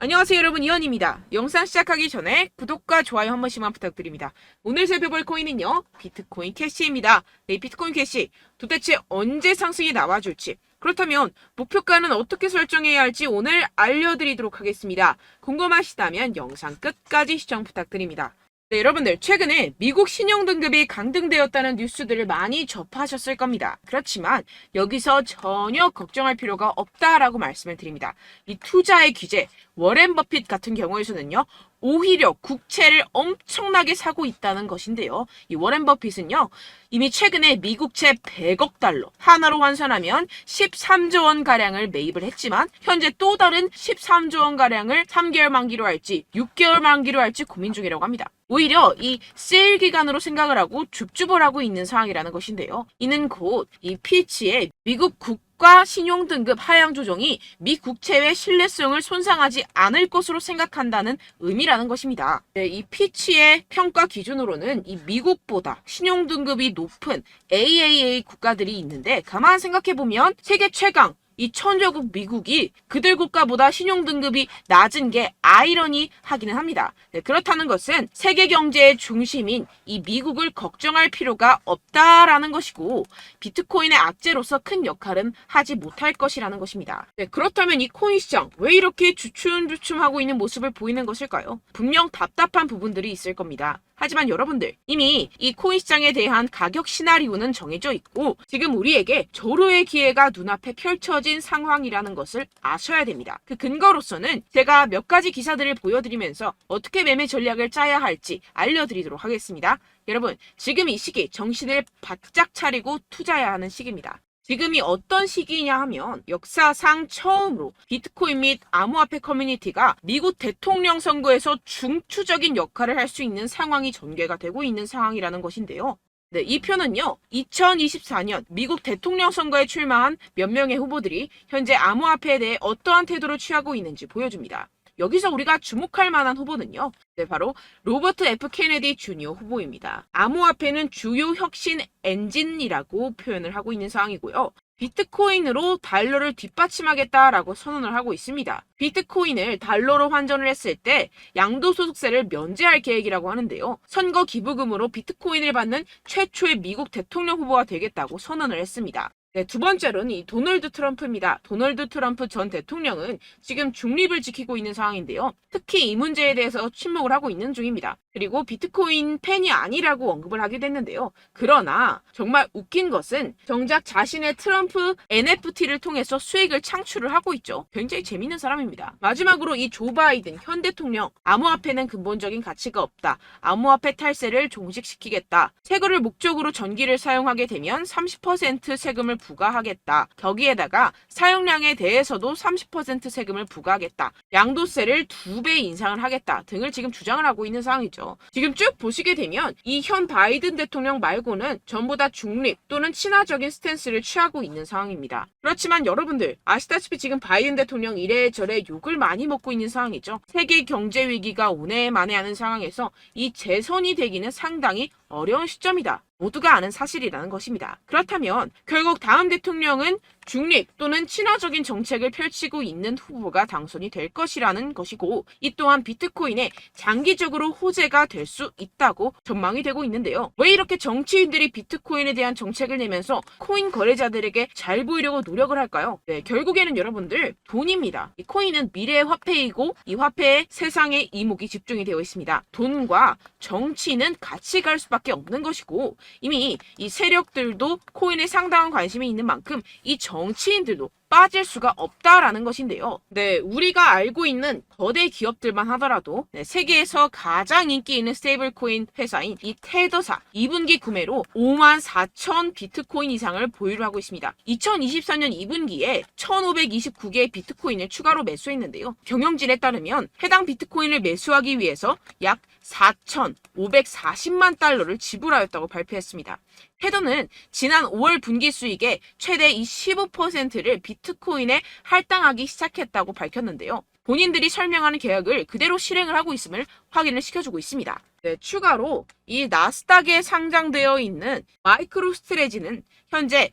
안녕하세요 여러분, 이현입니다. 영상 시작하기 전에 구독과 좋아요 한 번씩만 부탁드립니다. 오늘 살펴볼 코인은요, 비트코인 캐시입니다. 네, 비트코인 캐시 도대체 언제 상승이 나와줄지, 그렇다면 목표가는 어떻게 설정해야 할지 오늘 알려드리도록 하겠습니다. 궁금하시다면 영상 끝까지 시청 부탁드립니다. 네, 여러분들 최근에 미국 신용등급이 강등되었다는 뉴스들을 많이 접하셨을 겁니다. 그렇지만 여기서 전혀 걱정할 필요가 없다라고 말씀을 드립니다. 이 투자의 귀재 워렌 버핏 같은 경우에서는요, 오히려 국채를 엄청나게 사고 있다는 것인데요. 이 워렌 버핏은요, 이미 최근에 미국채 100억 달러, 하나로 환산하면 13조 원 가량을 매입을 했지만 현재 또 다른 13조 원 가량을 3개월 만기로 할지 6개월 만기로 할지 고민 중이라고 합니다. 오히려 이 세일 기간으로 생각을 하고 줍줍을 하고 있는 상황이라는 것인데요. 이는 곧 이 피치의 미국 국가 신용등급 하향 조정이 미 국채의 신뢰성을 손상하지 않을 것으로 생각한다는 의미라는 것입니다. 네, 이 피치의 평가 기준으로는 이 미국보다 신용등급이 높은 AAA 국가들이 있는데, 가만 생각해보면 세계 최강 이 천조국 미국이 그들 국가보다 신용등급이 낮은 게 아이러니하기는 합니다. 네, 그렇다는 것은 세계 경제의 중심인 이 미국을 걱정할 필요가 없다라는 것이고, 비트코인의 악재로서 큰 역할은 하지 못할 것이라는 것입니다. 네, 그렇다면 이 코인 시장 왜 이렇게 주춤주춤하고 있는 모습을 보이는 것일까요? 분명 답답한 부분들이 있을 겁니다. 하지만 여러분들, 이미 이 코인 시장에 대한 가격 시나리오는 정해져 있고 지금 우리에게 절호의 기회가 눈앞에 펼쳐진 상황이라는 것을 아셔야 됩니다. 그 근거로서는 제가 몇 가지 기사들을 보여드리면서 어떻게 매매 전략을 짜야 할지 알려드리도록 하겠습니다. 여러분, 지금 이 시기 정신을 바짝 차리고 투자해야 하는 시기입니다. 지금이 어떤 시기냐 하면 역사상 처음으로 비트코인 및 암호화폐 커뮤니티가 미국 대통령 선거에서 중추적인 역할을 할 수 있는 상황이 전개가 되고 있는 상황이라는 것인데요. 네, 이 표는요, 2024년 미국 대통령 선거에 출마한 몇 명의 후보들이 현재 암호화폐에 대해 어떠한 태도를 취하고 있는지 보여줍니다. 여기서 우리가 주목할 만한 후보는요, 네, 바로 로버트 F 케네디 주니어 후보입니다. 암호화폐는 주요 혁신 엔진이라고 표현을 하고 있는 상황이고요. 비트코인으로 달러를 뒷받침하겠다라고 선언을 하고 있습니다. 비트코인을 달러로 환전을 했을 때 양도소득세를 면제할 계획이라고 하는데요. 선거 기부금으로 비트코인을 받는 최초의 미국 대통령 후보가 되겠다고 선언을 했습니다. 네, 두 번째로는 이 도널드 트럼프입니다. 도널드 트럼프 전 대통령은 지금 중립을 지키고 있는 상황인데요. 특히 이 문제에 대해서 침묵을 하고 있는 중입니다. 그리고 비트코인 팬이 아니라고 언급을 하기도 했는데요. 그러나 정말 웃긴 것은 정작 자신의 트럼프 NFT를 통해서 수익을 창출을 하고 있죠. 굉장히 재밌는 사람입니다. 마지막으로 이 조 바이든 현 대통령, 암호화폐는 근본적인 가치가 없다. 암호화폐 탈세를 종식시키겠다. 세금을 목적으로 전기를 사용하게 되면 30% 세금을 부과하겠다. 거기에다가 사용량에 대해서도 30% 세금을 부과하겠다. 양도세를 2배 인상을 하겠다 등을 지금 주장을 하고 있는 상황이죠. 지금 쭉 보시게 되면 이 현 바이든 대통령 말고는 전부 다 중립 또는 친화적인 스탠스를 취하고 있는 상황입니다. 그렇지만 여러분들 아시다시피 지금 바이든 대통령 이래저래 욕을 많이 먹고 있는 상황이죠. 세계 경제 위기가 오네 만에 하는 상황에서 이 재선이 되기는 상당히 어려운 시점이다. 모두가 아는 사실이라는 것입니다. 그렇다면 결국 다음 대통령은 중립 또는 친화적인 정책을 펼치고 있는 후보가 당선이 될 것이라는 것이고, 이 또한 비트코인에 장기적으로 호재가 될 수 있다고 전망이 되고 있는데요. 왜 이렇게 정치인들이 비트코인에 대한 정책을 내면서 코인 거래자들에게 잘 보이려고 노력을 할까요? 네, 결국에는 여러분들 돈입니다. 이 코인은 미래의 화폐이고 이 화폐에 세상의 이목이 집중이 되어 있습니다. 돈과 정치는 같이 갈 수밖에 없는 것이고, 이미 이 세력들도 코인에 상당한 관심이 있는 만큼 이 정치인들도 빠질 수가 없다라는 것인데요. 네, 우리가 알고 있는 거대 기업들만 하더라도 세계에서 가장 인기 있는 스테이블 코인 회사인 이 테더사 2분기 구매로 54,000 비트코인 이상을 보유를 하고 있습니다. 2024년 2분기에 1,529개의 비트코인을 추가로 매수했는데요. 경영진에 따르면 해당 비트코인을 매수하기 위해서 약 4,540만 달러를 지불하였다고 발표했습니다. 테더는 지난 5월 분기 수익의 최대 15%를 비트코인에 할당하기 시작했다고 밝혔는데요. 본인들이 설명하는 계약을 그대로 실행을 하고 있음을 확인을 시켜주고 있습니다. 네, 추가로 이 나스닥에 상장되어 있는 마이크로스트레지는 현재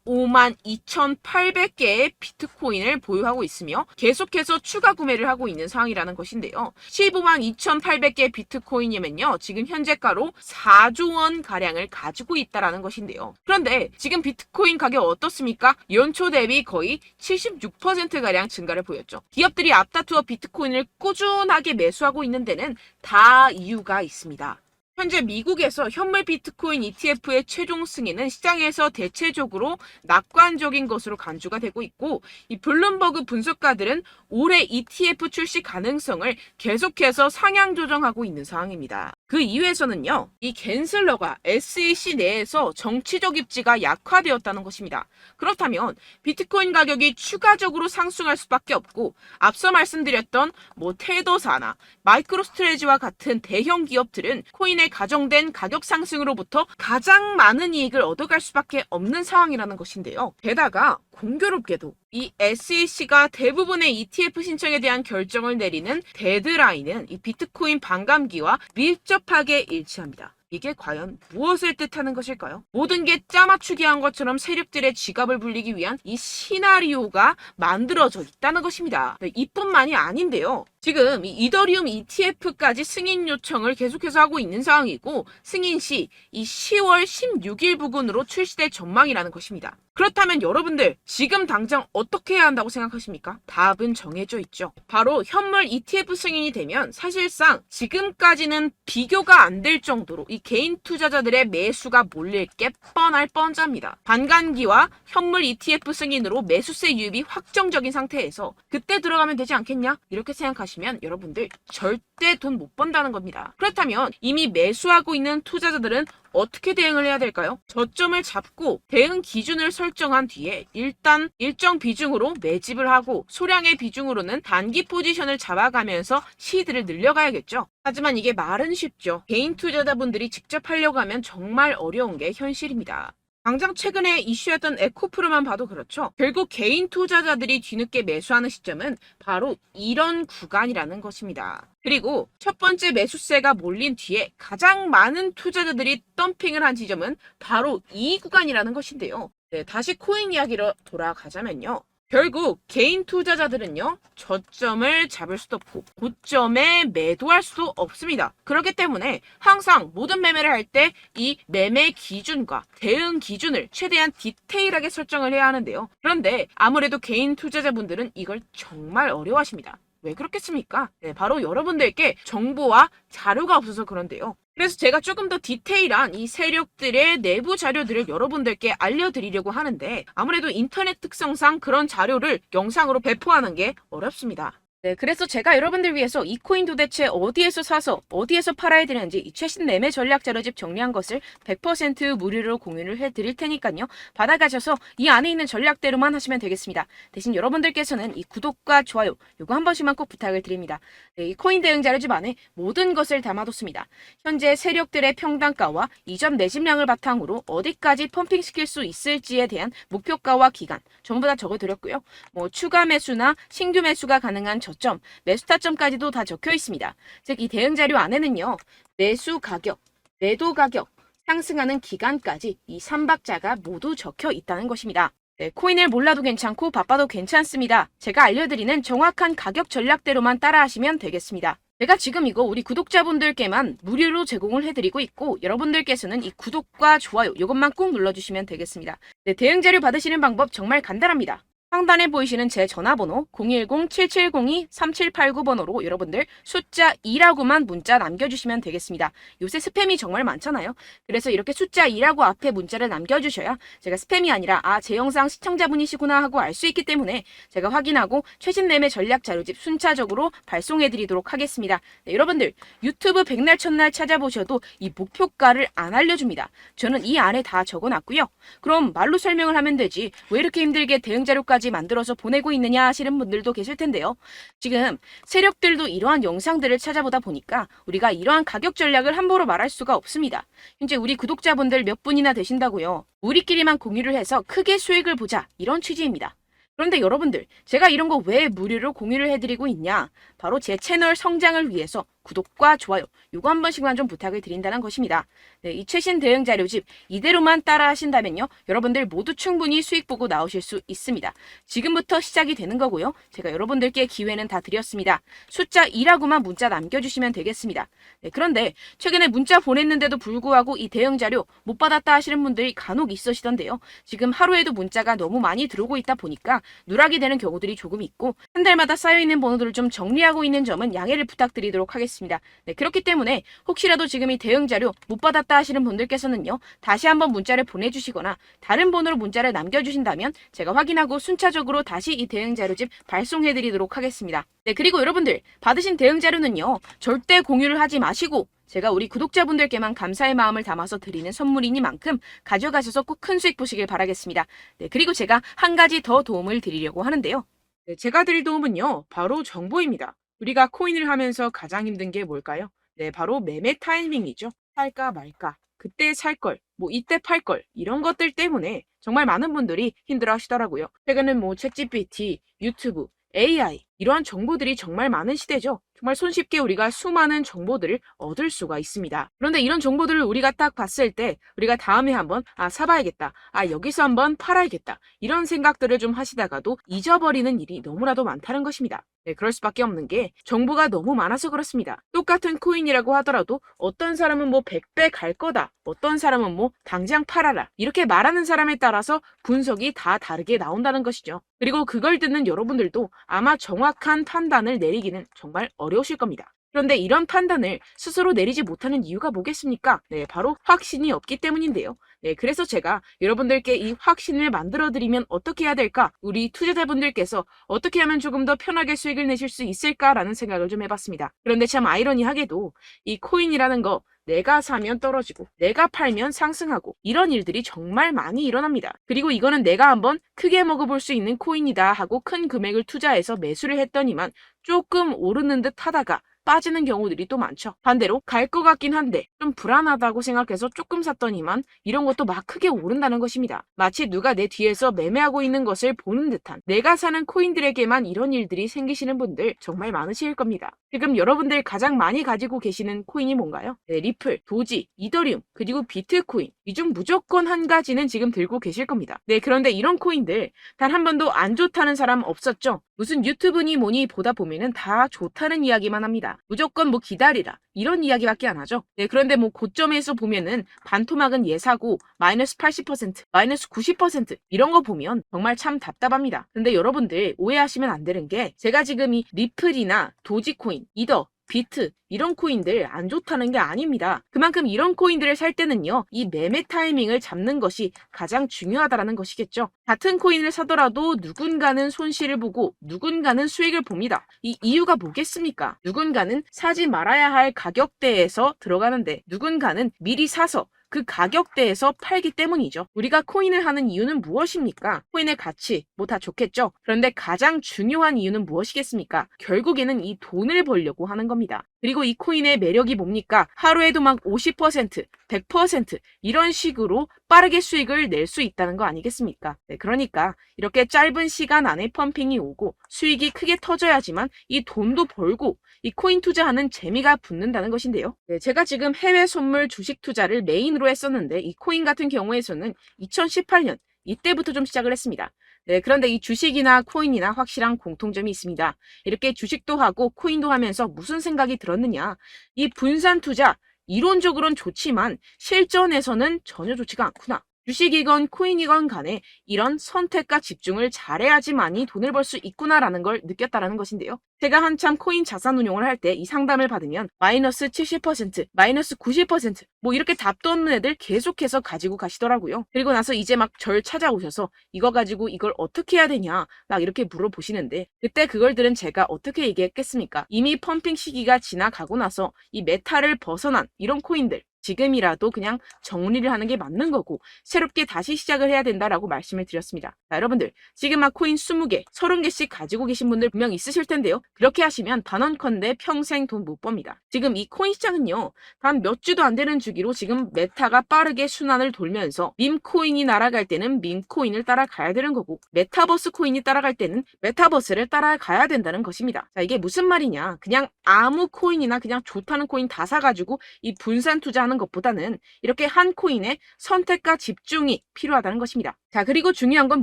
152,800개의 비트코인을 보유하고 있으며 계속해서 추가 구매를 하고 있는 상황이라는 것인데요. 152,800개 비트코인이면요, 지금 현재가로 4조 원 가량을 가지고 있다라는 것인데요. 그런데 지금 비트코인 가격 어떻습니까? 연초 대비 거의 76% 가량 증가를 보였죠. 기업들이 앞다투어 비트코인을 꾸준하게 매수하고 있는 데는 다 이유가 있습니다. 현재 미국에서 현물 비트코인 ETF의 최종 승인은 시장에서 대체적으로 낙관적인 것으로 간주가 되고 있고, 이 블룸버그 분석가들은 올해 ETF 출시 가능성을 계속해서 상향 조정하고 있는 상황입니다. 그 이유에서는요, 이 갠슬러가 SEC 내에서 정치적 입지가 약화되었다는 것입니다. 그렇다면 비트코인 가격이 추가적으로 상승할 수밖에 없고, 앞서 말씀드렸던 테더사나 마이크로스트레지와 같은 대형 기업들은 코인의 가정된 가격 상승으로부터 가장 많은 이익을 얻어갈 수밖에 없는 상황이라는 것인데요. 게다가 공교롭게도 이 SEC가 대부분의 ETF 신청에 대한 결정을 내리는 데드라인은 이 비트코인 반감기와 밀접하게 일치합니다. 이게 과연 무엇을 뜻하는 것일까요? 모든 게 짜맞추기 한 것처럼 세력들의 지갑을 불리기 위한 이 시나리오가 만들어져 있다는 것입니다. 네, 이뿐만이 아닌데요. 지금 이 이더리움 ETF까지 승인 요청을 계속해서 하고 있는 상황이고, 승인 시 이 10월 16일 부근으로 출시될 전망이라는 것입니다. 그렇다면 여러분들 지금 당장 어떻게 해야 한다고 생각하십니까? 답은 정해져 있죠. 바로 현물 ETF 승인이 되면 사실상 지금까지는 비교가 안 될 정도로 이 개인 투자자들의 매수가 몰릴 게 뻔할 뻔잡니다. 반감기와 현물 ETF 승인으로 매수세 유입이 확정적인 상태에서 그때 들어가면 되지 않겠냐? 이렇게 생각하시면 여러분들 절대 돈 못 번다는 겁니다. 그렇다면 이미 매수하고 있는 투자자들은 어떻게 대응을 해야 될까요? 저점을 잡고 대응 기준을 설정한 뒤에 일단 일정 비중으로 매집을 하고, 소량의 비중으로는 단기 포지션을 잡아가면서 시드를 늘려가야겠죠. 하지만 이게 말은 쉽죠. 개인 투자자분들이 직접 하려고 하면 정말 어려운 게 현실입니다. 당장 최근에 이슈였던 에코프로만 봐도 그렇죠. 결국 개인 투자자들이 뒤늦게 매수하는 시점은 바로 이런 구간이라는 것입니다. 그리고 첫 번째 매수세가 몰린 뒤에 가장 많은 투자자들이 덤핑을 한 지점은 바로 이 구간이라는 것인데요. 네, 다시 코인 이야기로 돌아가자면요. 결국 개인 투자자들은요, 저점을 잡을 수도 없고 고점에 매도할 수도 없습니다. 그렇기 때문에 항상 모든 매매를 할 때 이 매매 기준과 대응 기준을 최대한 디테일하게 설정을 해야 하는데요. 그런데 아무래도 개인 투자자분들은 이걸 정말 어려워하십니다. 왜 그렇겠습니까? 네, 바로 여러분들께 정보와 자료가 없어서 그런데요. 그래서 제가 조금 더 디테일한 이 세력들의 내부 자료들을 여러분들께 알려드리려고 하는데, 아무래도 인터넷 특성상 그런 자료를 영상으로 배포하는 게 어렵습니다. 네, 그래서 제가 여러분들 위해서 이 코인 도대체 어디에서 사서 어디에서 팔아야 되는지 이 최신 매매 전략 자료집 정리한 것을 100% 무료로 공유를 해드릴 테니까요. 받아가셔서 이 안에 있는 전략대로만 하시면 되겠습니다. 대신 여러분들께서는 이 구독과 좋아요 요거 한 번씩만 꼭 부탁을 드립니다. 네, 이 코인 대응 자료집 안에 모든 것을 담아뒀습니다. 현재 세력들의 평단가와 이전 매집량을 바탕으로 어디까지 펌핑시킬 수 있을지에 대한 목표가와 기간 전부 다 적어드렸고요. 추가 매수나 신규 매수가 가능한 저점, 매수 타점까지도 다 적혀 있습니다. 즉, 이 대응 자료 안에는요, 매수 가격, 매도 가격, 상승하는 기간까지 이 3박자가 모두 적혀 있다는 것입니다. 네, 코인을 몰라도 괜찮고 바빠도 괜찮습니다. 제가 알려드리는 정확한 가격 전략대로만 따라하시면 되겠습니다. 제가 지금 이거 우리 구독자분들께만 무료로 제공을 해드리고 있고, 여러분들께서는 이 구독과 좋아요 이것만 꼭 눌러주시면 되겠습니다. 네, 대응 자료 받으시는 방법 정말 간단합니다. 상단에 보이시는 제 전화번호 010-7702-3789번호로 여러분들 숫자 2라고만 문자 남겨주시면 되겠습니다. 요새 스팸이 정말 많잖아요. 그래서 이렇게 숫자 2라고 앞에 문자를 남겨주셔야 제가 스팸이 아니라 제 영상 시청자분이시구나 하고 알 수 있기 때문에 제가 확인하고 최신 매매 전략 자료집 순차적으로 발송해드리도록 하겠습니다. 네, 여러분들 유튜브 백날 첫날 찾아보셔도 이 목표가를 안 알려줍니다. 저는 이 안에 다 적어놨고요. 그럼 말로 설명을 하면 되지 왜 이렇게 힘들게 대응 자료까지 만들어서 보내고 있느냐 하시는 분들도 계실 텐데요. 지금 세력들도 이러한 영상들을 찾아보다 보니까 우리가 이러한 가격 전략을 함부로 말할 수가 없습니다. 현재 우리 구독자분들 몇 분이나 되신다고요. 우리끼리만 공유를 해서 크게 수익을 보자 이런 취지입니다. 그런데 여러분들 제가 이런 거 왜 무료로 공유를 해드리고 있냐? 바로 제 채널 성장을 위해서 구독과 좋아요 요거 한 번씩만 좀 부탁을 드린다는 것입니다. 네, 이 최신 대응 자료집 이대로만 따라 하신다면요. 여러분들 모두 충분히 수익 보고 나오실 수 있습니다. 지금부터 시작이 되는 거고요. 제가 여러분들께 기회는 다 드렸습니다. 숫자 2라고만 문자 남겨주시면 되겠습니다. 네, 그런데 최근에 문자 보냈는데도 불구하고 이 대응 자료 못 받았다 하시는 분들이 간혹 있으시던데요. 지금 하루에도 문자가 너무 많이 들어오고 있다 보니까 누락이 되는 경우들이 조금 있고 한 달마다 쌓여있는 번호들을 좀 정리하고 있는 점은 양해를 부탁드리도록 하겠습니다. 네, 그렇기 때문에 혹시라도 지금 이 대응 자료 못 받았다 하시는 분들께서는요. 다시 한번 문자를 보내주시거나 다른 번호로 문자를 남겨주신다면 제가 확인하고 순차적으로 다시 이 대응 자료집 발송해드리도록 하겠습니다. 네, 그리고 여러분들 받으신 대응 자료는요. 절대 공유를 하지 마시고 제가 우리 구독자분들께만 감사의 마음을 담아서 드리는 선물이니만큼 가져가셔서 꼭 큰 수익 보시길 바라겠습니다. 네, 그리고 제가 한 가지 더 도움을 드리려고 하는데요. 네, 제가 드릴 도움은요. 바로 정보입니다. 우리가 코인을 하면서 가장 힘든 게 뭘까요? 네, 바로 매매 타이밍이죠. 살까 말까, 그때 살 걸, 뭐 이때 팔 걸, 이런 것들 때문에 정말 많은 분들이 힘들어 하시더라고요. 최근엔 뭐 챗GPT, 유튜브, AI 이러한 정보들이 정말 많은 시대죠. 정말 손쉽게 우리가 수많은 정보들을 얻을 수가 있습니다. 그런데 이런 정보들을 우리가 딱 봤을 때 우리가 다음에 한번 사봐야겠다. 여기서 한번 팔아야겠다. 이런 생각들을 좀 하시다가도 잊어버리는 일이 너무나도 많다는 것입니다. 네, 그럴 수밖에 없는 게 정보가 너무 많아서 그렇습니다. 똑같은 코인이라고 하더라도 어떤 사람은 뭐 100배 갈 거다. 어떤 사람은 뭐 당장 팔아라. 이렇게 말하는 사람에 따라서 분석이 다 다르게 나온다는 것이죠. 그리고 그걸 듣는 여러분들도 아마 정확한 판단을 내리기는 정말 어려우실 겁니다. 그런데 이런 판단을 스스로 내리지 못하는 이유가 뭐겠습니까? 네, 바로 확신이 없기 때문인데요. 네, 그래서 제가 여러분들께 이 확신을 만들어드리면 어떻게 해야 될까? 우리 투자자분들께서 어떻게 하면 조금 더 편하게 수익을 내실 수 있을까라는 생각을 좀 해봤습니다. 그런데 참 아이러니하게도 이 코인이라는 거 내가 사면 떨어지고 내가 팔면 상승하고 이런 일들이 정말 많이 일어납니다. 그리고 이거는 내가 한번 크게 먹어볼 수 있는 코인이다 하고 큰 금액을 투자해서 매수를 했더니만 조금 오르는 듯 하다가 빠지는 경우들이 또 많죠. 반대로 갈 것 같긴 한데 좀 불안하다고 생각해서 조금 샀더니만 이런 것도 막 크게 오른다는 것입니다. 마치 누가 내 뒤에서 매매하고 있는 것을 보는 듯한 내가 사는 코인들에게만 이런 일들이 생기시는 분들 정말 많으실 겁니다. 지금 여러분들 가장 많이 가지고 계시는 코인이 뭔가요? 네, 리플, 도지, 이더리움, 그리고 비트코인 이 중 무조건 한 가지는 지금 들고 계실 겁니다. 네, 그런데 이런 코인들 단 한 번도 안 좋다는 사람 없었죠? 무슨 유튜브니 뭐니 보다 보면은 다 좋다는 이야기만 합니다. 무조건 뭐 기다리라 이런 이야기밖에 안 하죠. 네, 그런데 뭐 고점에서 보면은 반토막은 예사고 마이너스 80%, 마이너스 90% 이런 거 보면 정말 참 답답합니다. 근데 여러분들 오해하시면 안 되는 게 제가 지금 이 리플이나 도지코인, 이더, 비트 이런 코인들 안 좋다는 게 아닙니다. 그만큼 이런 코인들을 살 때는요. 이 매매 타이밍을 잡는 것이 가장 중요하다는 것이겠죠. 같은 코인을 사더라도 누군가는 손실을 보고 누군가는 수익을 봅니다. 이 이유가 뭐겠습니까? 누군가는 사지 말아야 할 가격대에서 들어가는데 누군가는 미리 사서 그 가격대에서 팔기 때문이죠. 우리가 코인을 하는 이유는 무엇입니까? 코인의 가치, 뭐 다 좋겠죠? 그런데 가장 중요한 이유는 무엇이겠습니까? 결국에는 이 돈을 벌려고 하는 겁니다. 그리고 이 코인의 매력이 뭡니까? 하루에도 막 50%, 100% 이런 식으로 빠르게 수익을 낼 수 있다는 거 아니겠습니까? 네, 그러니까 이렇게 짧은 시간 안에 펌핑이 오고 수익이 크게 터져야지만 이 돈도 벌고 이 코인 투자하는 재미가 붙는다는 것인데요. 네, 제가 지금 해외 선물 주식 투자를 메인으로 했었는데 이 코인 같은 경우에서는 2018년 이때부터 좀 시작을 했습니다. 네, 그런데 이 주식이나 코인이나 확실한 공통점이 있습니다. 이렇게 주식도 하고 코인도 하면서 무슨 생각이 들었느냐. 이 분산 투자, 이론적으로는 좋지만 실전에서는 전혀 좋지가 않구나. 주식이건 코인이건 간에 이런 선택과 집중을 잘해야지만이 돈을 벌 수 있구나라는 걸 느꼈다라는 것인데요. 제가 한참 코인 자산 운용을 할 때 이 상담을 받으면 마이너스 70%, 마이너스 90%, 뭐 이렇게 답도 없는 애들 계속해서 가지고 가시더라고요. 그리고 나서 이제 막 절 찾아오셔서 이거 가지고 이걸 어떻게 해야 되냐 막 이렇게 물어보시는데 그때 그걸 들은 제가 어떻게 얘기했겠습니까? 이미 펌핑 시기가 지나가고 나서 이 메타를 벗어난 이런 코인들 지금이라도 그냥 정리를 하는 게 맞는 거고 새롭게 다시 시작을 해야 된다라고 말씀을 드렸습니다. 자, 여러분들 지금 막 코인 20개, 30개씩 가지고 계신 분들 분명 있으실 텐데요. 그렇게 하시면 단언컨대 평생 돈 못 법니다. 지금 이 코인 시장은요. 단 몇 주도 안 되는 주기로 지금 메타가 빠르게 순환을 돌면서 밈코인이 날아갈 때는 밈코인을 따라가야 되는 거고 메타버스 코인이 따라갈 때는 메타버스를 따라가야 된다는 것입니다. 자, 이게 무슨 말이냐. 그냥 아무 코인이나 그냥 좋다는 코인 다 사가지고 이 분산 투자하는 것보다는 이렇게 한 코인에 선택과 집중이 필요하다는 것입니다. 자, 그리고 중요한 건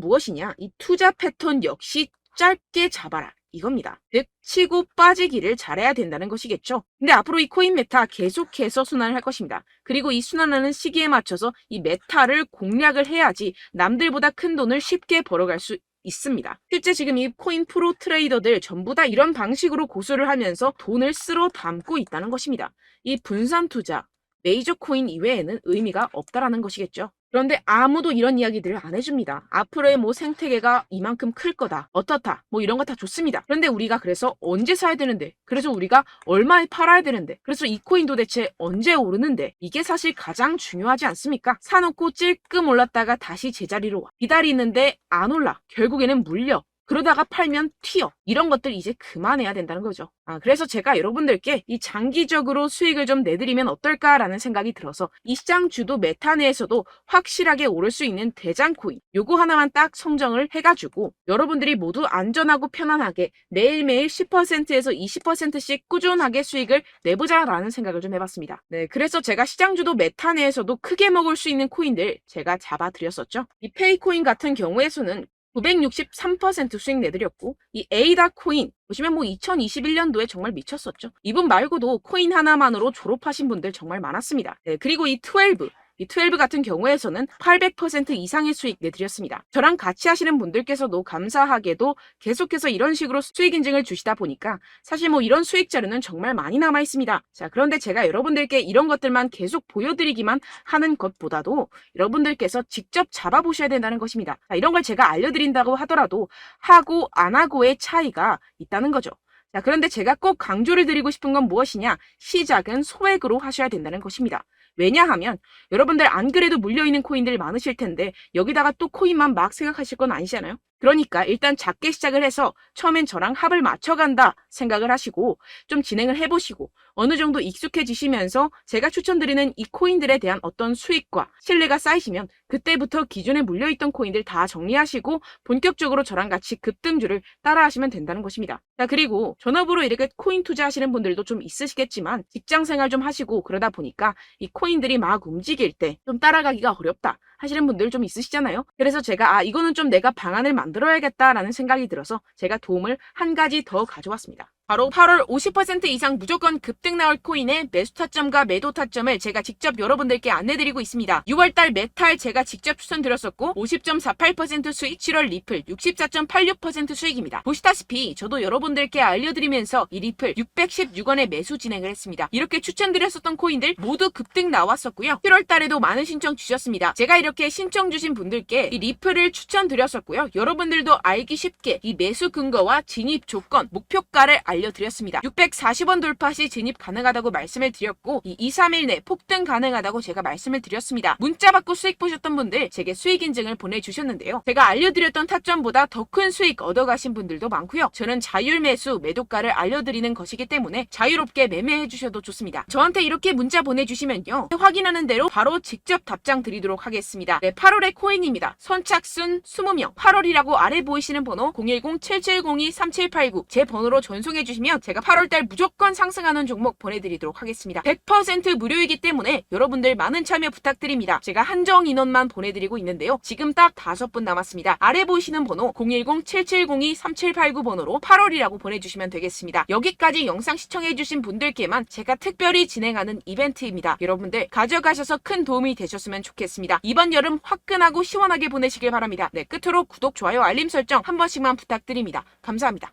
무엇이냐. 이 투자 패턴 역시 짧게 잡아라. 이겁니다. 즉 치고 빠지기를 잘해야 된다는 것이겠죠. 근데 앞으로 이 코인 메타 계속해서 순환을 할 것입니다. 그리고 이 순환하는 시기에 맞춰서 이 메타를 공략을 해야지 남들보다 큰 돈을 쉽게 벌어갈 수 있습니다. 실제 지금 이 코인 프로 트레이더들 전부 다 이런 방식으로 고수를 하면서 돈을 쓸어 담고 있다는 것입니다. 이 분산 투자, 메이저 코인 이외에는 의미가 없다라는 것이겠죠. 그런데 아무도 이런 이야기들을 안 해줍니다. 앞으로의 뭐 생태계가 이만큼 클 거다. 어떻다. 뭐 이런 거 다 좋습니다. 그런데 우리가 그래서 언제 사야 되는데? 그래서 우리가 얼마에 팔아야 되는데? 그래서 이 코인 도대체 언제 오르는데? 이게 사실 가장 중요하지 않습니까? 사놓고 찔끔 올랐다가 다시 제자리로 와. 기다리는데 안 올라. 결국에는 물려. 그러다가 팔면 튀어. 이런 것들 이제 그만해야 된다는 거죠. 그래서 제가 여러분들께 이 장기적으로 수익을 좀 내드리면 어떨까라는 생각이 들어서 이 시장 주도 메타 내에서도 확실하게 오를 수 있는 대장 코인 요거 하나만 딱 선정을 해가지고 여러분들이 모두 안전하고 편안하게 매일매일 10%에서 20%씩 꾸준하게 수익을 내보자라는 생각을 좀 해봤습니다. 네, 그래서 제가 시장 주도 메타 내에서도 크게 먹을 수 있는 코인들 제가 잡아드렸었죠. 이 페이코인 같은 경우에서는 963% 수익 내드렸고 이 에이다 코인 보시면 뭐 2021년도에 정말 미쳤었죠. 이분 말고도 코인 하나만으로 졸업하신 분들 정말 많았습니다. 네, 그리고 이 12 같은 경우에서는 800% 이상의 수익 내드렸습니다. 저랑 같이 하시는 분들께서도 감사하게도 계속해서 이런 식으로 수익 인증을 주시다 보니까 사실 뭐 이런 수익 자료는 정말 많이 남아 있습니다. 자, 그런데 제가 여러분들께 이런 것들만 계속 보여드리기만 하는 것보다도 여러분들께서 직접 잡아보셔야 된다는 것입니다. 자, 이런 걸 제가 알려드린다고 하더라도 하고 안 하고의 차이가 있다는 거죠. 자, 그런데 제가 꼭 강조를 드리고 싶은 건 무엇이냐? 시작은 소액으로 하셔야 된다는 것입니다. 왜냐하면 여러분들 안 그래도 물려있는 코인들 많으실 텐데 여기다가 또 코인만 막 생각하실 건 아니잖아요. 그러니까 일단 작게 시작을 해서 처음엔 저랑 합을 맞춰간다 생각을 하시고 좀 진행을 해보시고 어느 정도 익숙해지시면서 제가 추천드리는 이 코인들에 대한 어떤 수익과 신뢰가 쌓이시면 그때부터 기존에 물려있던 코인들 다 정리하시고 본격적으로 저랑 같이 급등주를 따라하시면 된다는 것입니다. 자, 그리고 전업으로 이렇게 코인 투자하시는 분들도 좀 있으시겠지만 직장생활 좀 하시고 그러다 보니까 이 코인들이 막 움직일 때 좀 따라가기가 어렵다 하시는 분들 좀 있으시잖아요. 그래서 제가 이거는 좀 내가 방안을 만들어야겠다라는 생각이 들어서 제가 도움을 한 가지 더 가져왔습니다. 바로 8월 50% 이상 무조건 급등 나올 코인의 매수 타점과 매도 타점을 제가 직접 여러분들께 안내드리고 있습니다. 6월달 메탈 제가 직접 추천드렸었고 50.48% 수익, 7월 리플 64.86% 수익입니다. 보시다시피 저도 여러분들께 알려드리면서 이 리플 616원에 매수 진행을 했습니다. 이렇게 추천드렸었던 코인들 모두 급등 나왔었고요. 7월달에도 많은 신청 주셨습니다. 제가 이렇게 신청 주신 분들께 이 리플을 추천드렸었고요. 여러분들도 알기 쉽게 이 매수 근거와 진입 조건, 목표가를 알려드렸습니다. 640원 돌파 시 진입 가능하다고 말씀을 드렸고 이 2-3일 내 폭등 가능하다고 제가 말씀을 드렸습니다. 문자 받고 수익 보셨던 분들 제게 수익 인증을 보내주셨는데요. 제가 알려드렸던 타점보다 더 큰 수익 얻어가신 분들도 많고요. 저는 자율 매수 매도가를 알려드리는 것이기 때문에 자유롭게 매매해 주셔도 좋습니다. 저한테 이렇게 문자 보내주시면요. 확인하는 대로 바로 직접 답장 드리도록 하겠습니다. 네, 8월의 코인입니다. 선착순 20명 8월이라고 아래 보이시는 번호 010-7702-3789 제 번호로 전송해 주시면 제가 8월달 무조건 상승하는 종목 보내드리도록 하겠습니다. 100% 무료이기 때문에 여러분들 많은 참여 부탁드립니다. 제가 한정 인원만 보내드리고 있는데요. 지금 딱 5분 남았습니다. 아래 보이시는 번호 010-7702-3789 번호로 8월이라고 보내주시면 되겠습니다. 여기까지 영상 시청해주신 분들께만 제가 특별히 진행하는 이벤트입니다. 여러분들 가져가셔서 큰 도움이 되셨으면 좋겠습니다. 이번 여름 화끈하고 시원하게 보내시길 바랍니다. 네, 끝으로 구독, 좋아요, 알림 설정 한 번씩만 부탁드립니다. 감사합니다.